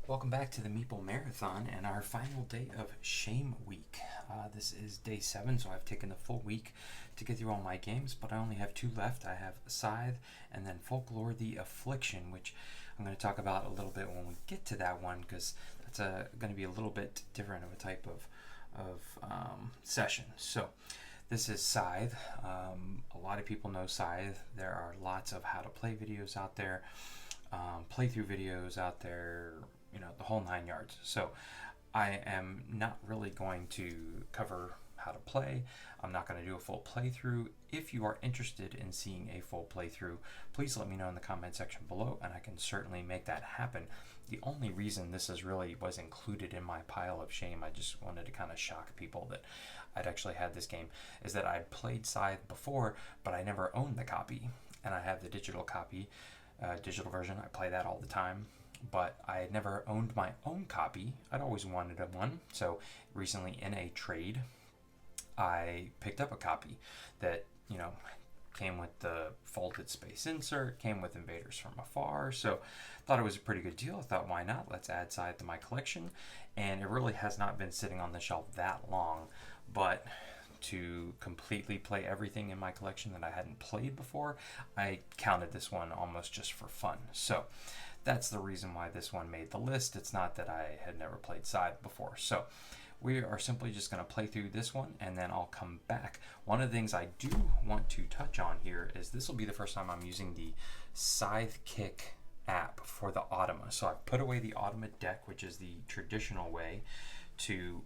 Welcome back to the Meeple Marathon and our final day of Shame Week. This is day 7, so I've taken the full week to get through all my games, but I only have 2 left. I have Scythe and then Folklore The Affliction, which I'm going to talk about a little bit when we get to that one, because that's going to be a little bit different of a type of session. So this is Scythe. A lot of people know Scythe. There are lots of how to play videos out there, playthrough videos out there, the whole 9 yards. So I am not really going to cover how to play. I'm not going to do a full playthrough. If you are interested in seeing a full playthrough, please let me know in the comment section below, and I can certainly make that happen. The only reason this was included in my pile of shame, I just wanted to kind of shock people that I'd actually had this game, is that I'd played Scythe before, but I never owned the copy, and I have the digital copy, digital version. I play that all the time, but I had never owned my own copy. I'd always wanted one. So recently in a trade, I picked up a copy that, came with the folded space insert, came with Invaders from Afar. So thought it was a pretty good deal. I thought, why not? Let's add Scythe to my collection. And it really has not been sitting on the shelf that long, but to completely play everything in my collection that I hadn't played before, I counted this one almost just for fun. So that's the reason why this one made the list. It's not that I had never played Scythe before. So we are simply just going to play through this one, and then I'll come back. One of the things I do want to touch on here is this will be the first time I'm using the ScytheKick app for the Automa. So I've put away the Automa deck, which is the traditional way to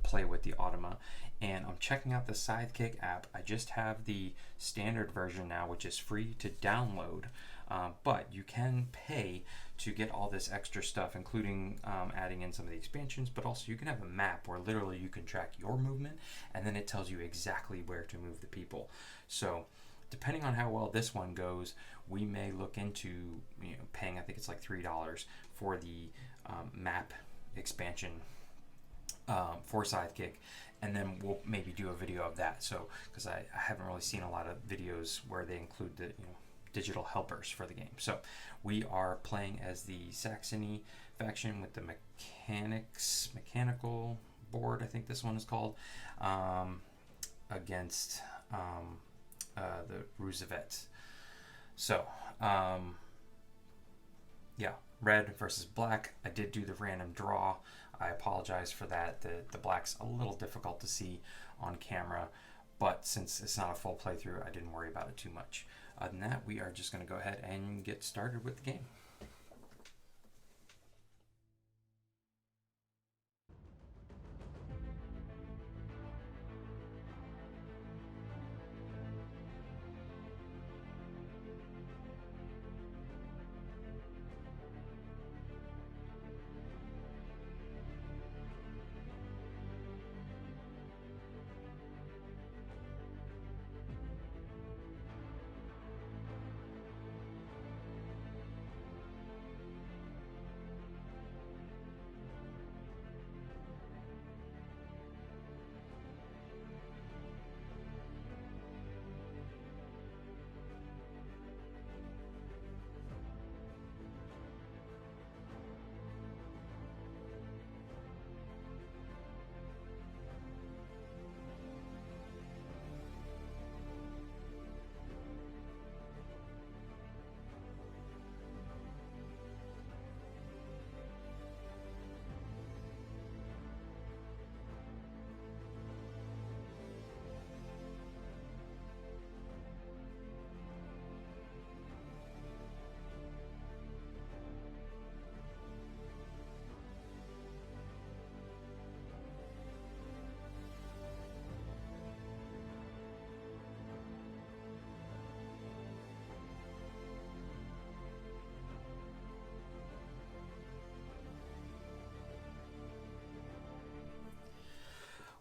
play with the Automa, and I'm checking out the ScytheKick app. I just have the standard version now, which is free to download, but you can pay to get all this extra stuff, including adding in some of the expansions, but also you can have a map where literally you can track your movement, and then it tells you exactly where to move the people. So depending on how well this one goes, we may look into paying, I think it's like $3 for the map expansion for ScytheKick, and then we'll maybe do a video of that. So because I haven't really seen a lot of videos where they include the digital helpers for the game. So we are playing as the Saxony faction with the mechanical board, I think this one is called, against the Roosevelt. So yeah, red versus black. I did do the random draw. I apologize for that. The black's a little difficult to see on camera, but since it's not a full playthrough, I didn't worry about it too much. Other than that, we are just going to go ahead and get started with the game.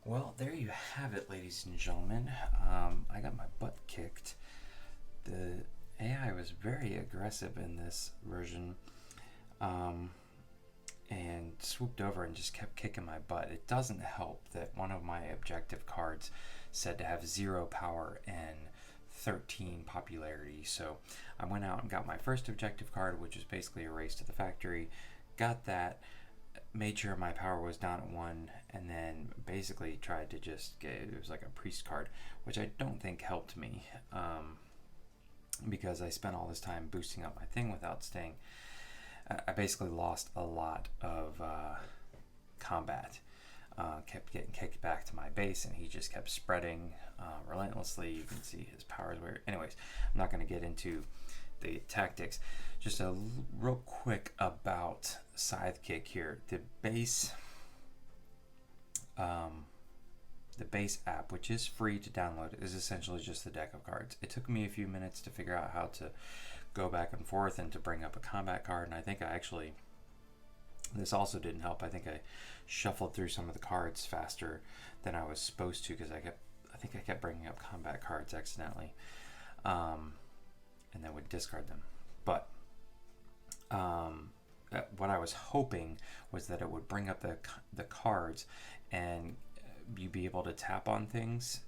Well, there you have it, ladies and gentlemen. I got my butt kicked. The AI was very aggressive in this version, and swooped over and just kept kicking my butt. It doesn't help that one of my objective cards said to have 0 power and 13 popularity. So I went out and got my first objective card, which is basically a race to the factory. got that, made sure my power was down at 1, and then basically tried to just get, it was like a priest card, which I don't think helped me, because I spent all this time boosting up my thing without staying. I basically lost a lot of combat. Kept getting kicked back to my base, and he just kept spreading relentlessly. You can see his powers were. Anyways, I'm not going to get into the tactics. Just a real quick about ScytheKick here. The base app, which is free to download, is essentially just the deck of cards. It took me a few minutes to figure out how to go back and forth and to bring up a combat card, and I think I actually, this also didn't help. I think I shuffled through some of the cards faster than I was supposed to, because I think I kept bringing up combat cards accidentally, and then would discard them. But what I was hoping was that it would bring up the cards, and you'd be able to tap on things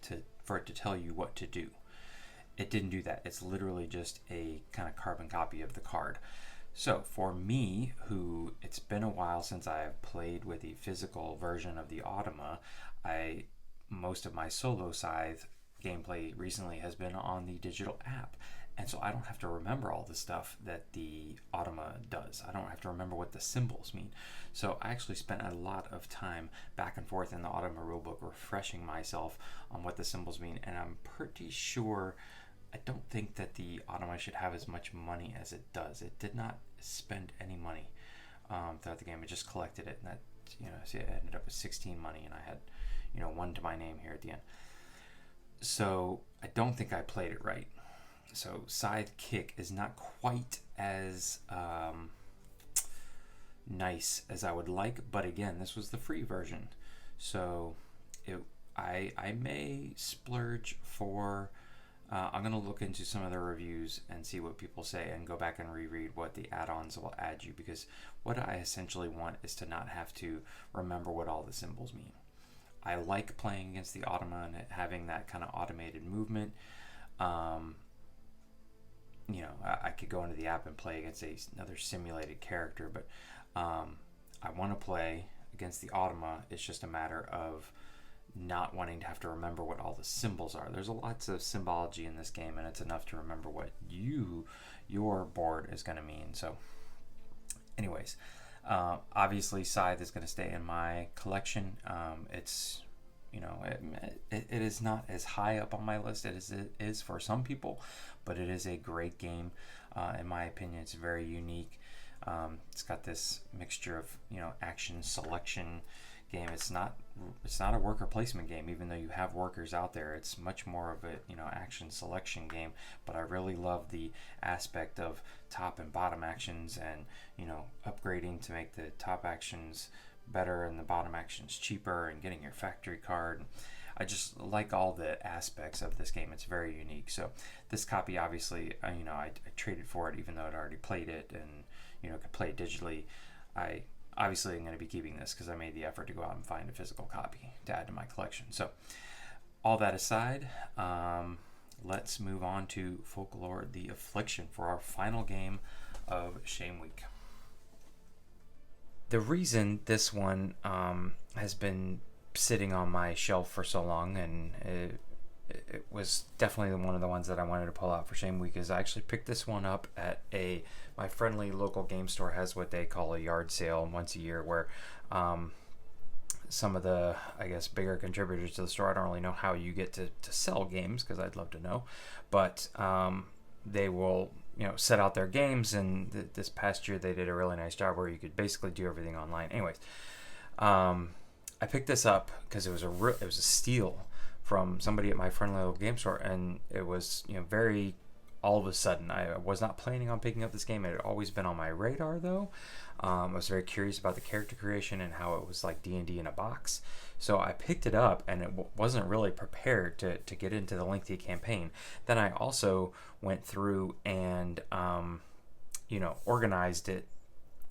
for it to tell you what to do. It didn't do that. It's literally just a kind of carbon copy of the card. So for me, who it's been a while since I've played with the physical version of the Automa, most of my solo Scythe gameplay recently has been on the digital app. And so I don't have to remember all the stuff that the Automa does. I don't have to remember what the symbols mean. So I actually spent a lot of time back and forth in the Automa rulebook refreshing myself on what the symbols mean. And I'm pretty sure, I don't think that the Automa should have as much money as it does. It did not spend any money throughout the game. It just collected it, and that, see, it ended up with 16 money, and I had, 1 to my name here at the end. So I don't think I played it right. So ScytheKick is not quite as nice as I would like, but again, this was the free version, so I may splurge for. I'm going to look into some of the reviews and see what people say, and go back and reread what the add-ons will add you, because what I essentially want is to not have to remember what all the symbols mean. I like playing against the Automa and having that kind of automated movement. I could go into the app and play against another simulated character, but I want to play against the Automa. It's just a matter of not wanting to have to remember what all the symbols are. There's lots of symbology in this game, and it's enough to remember what your board is going to mean. So anyways, obviously Scythe is going to stay in my collection. It's it is not as high up on my list as it is for some people, but it is a great game. In my opinion, it's very unique. It's got this mixture of action selection game. It's not a worker placement game, even though you have workers out there. It's much more of a action selection game. But I really love the aspect of top and bottom actions, and upgrading to make the top actions better and the bottom actions cheaper, and getting your factory card. I just like all the aspects of this game. It's very unique. So this copy, obviously, I traded for it, even though I'd already played it and could play it digitally. I obviously am going to be keeping this because I made the effort to go out and find a physical copy to add to my collection. So all that aside, let's move on to Folklore The Affliction for our final game of Shame Week. The reason this one has been sitting on my shelf for so long, and it was definitely one of the ones that I wanted to pull out for Shame Week, is I actually picked this one up at my friendly local game store. Has what they call a yard sale once a year, where some of the, I guess, bigger contributors to the store, I don't really know how you get to sell games, because I'd love to know, but they will set out their games, and this past year they did a really nice job where you could basically do everything online. Anyways, I picked this up because it was a steal from somebody at my friendly little game store, and it was very all of a sudden. I was not planning on picking up this game. It had always been on my radar, though. I was very curious about the character creation and how it was like D&D in a box. So I picked it up, and it wasn't really prepared to get into the lengthy campaign. Then I also went through and organized it.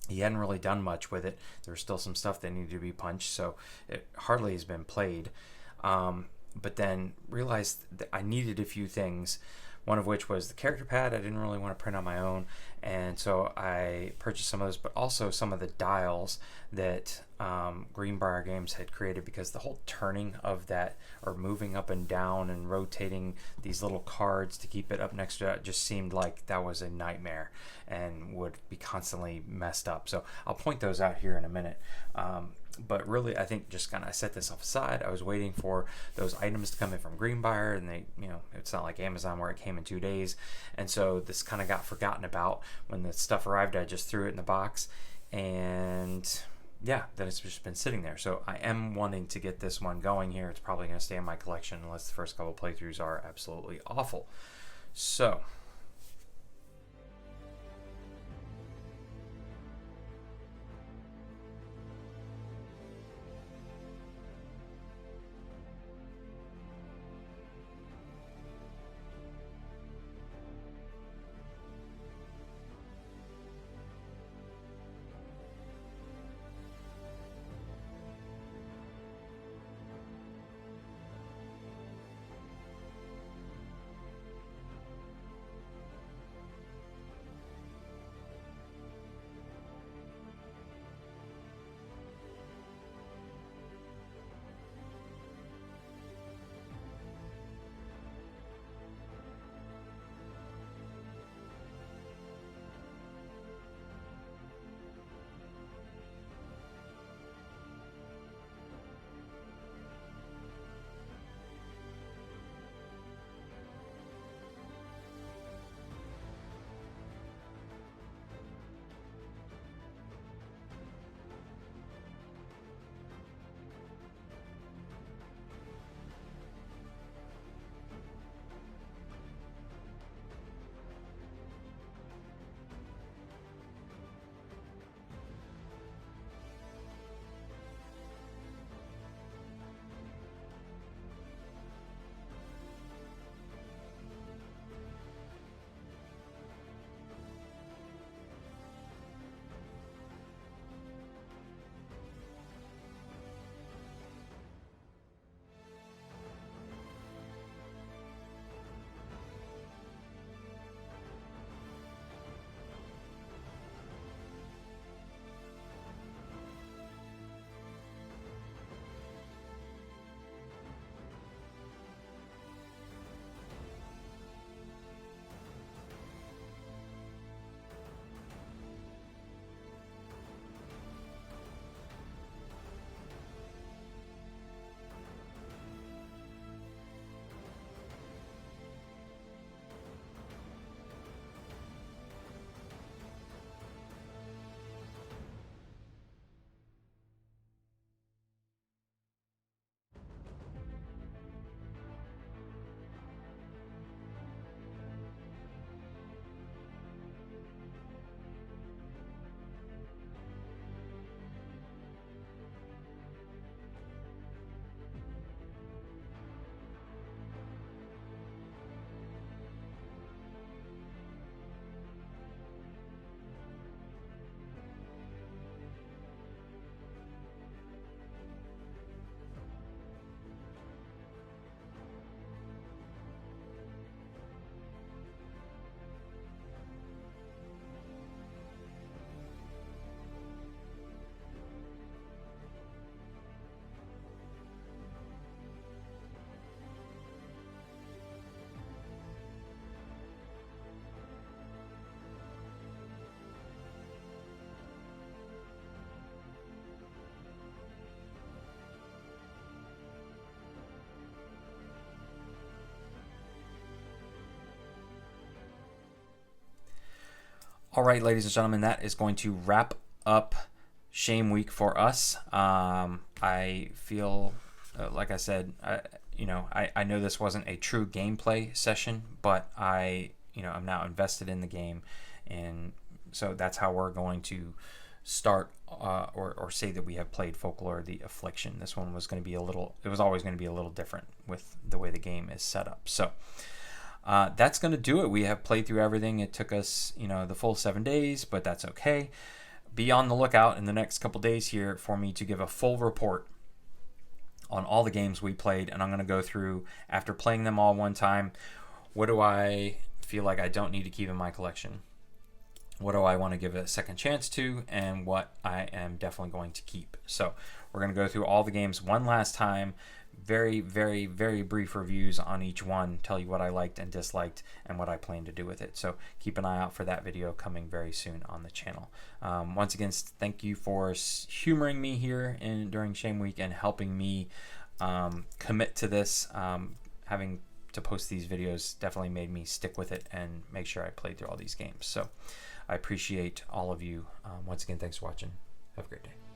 He hadn't really done much with it. There was still some stuff that needed to be punched, so it hardly has been played. But then realized that I needed a few things one of which was the character pad. I didn't really want to print on my own, and so I purchased some of those, but also some of the dials that Greenbrier Games had created, because the whole turning of that, or moving up and down and rotating these little cards to keep it up next to it, just seemed like that was a nightmare and would be constantly messed up. So I'll point those out here in a minute. But really, I think just kind of I set this off aside. I was waiting for those items to come in from Greenbrier, and they, it's not like Amazon where it came in 2 days. And so this kind of got forgotten about. When the stuff arrived, I just threw it in the box, and yeah, then it's just been sitting there. So I am wanting to get this one going here. It's probably going to stay in my collection unless the first couple playthroughs are absolutely awful. So all right, ladies and gentlemen, that is going to wrap up Shame Week for us. I feel, like I said, I know this wasn't a true gameplay session, but I'm now invested in the game, and so that's how we're going to start or say that we have played Folklore The Affliction. This one was going to be it was always going to be a little different with the way the game is set up. So that's going to do it. We have played through everything. It took us, the full 7 days, but that's okay. Be on the lookout in the next couple days here for me to give a full report on all the games we played, and I'm going to go through, after playing them all one time, what do I feel like I don't need to keep in my collection? What do I want to give a second chance to, and what I am definitely going to keep? So we're going to go through all the games one last time. Very, very, very brief reviews on each one, tell you what I liked and disliked and what I plan to do with it. So keep an eye out for that video coming very soon on the channel. Once again, thank you for humoring me here during Shame Week and helping me commit to this. Having to post these videos definitely made me stick with it and make sure I played through all these games. So I appreciate all of you. Once again, thanks for watching. Have a great day.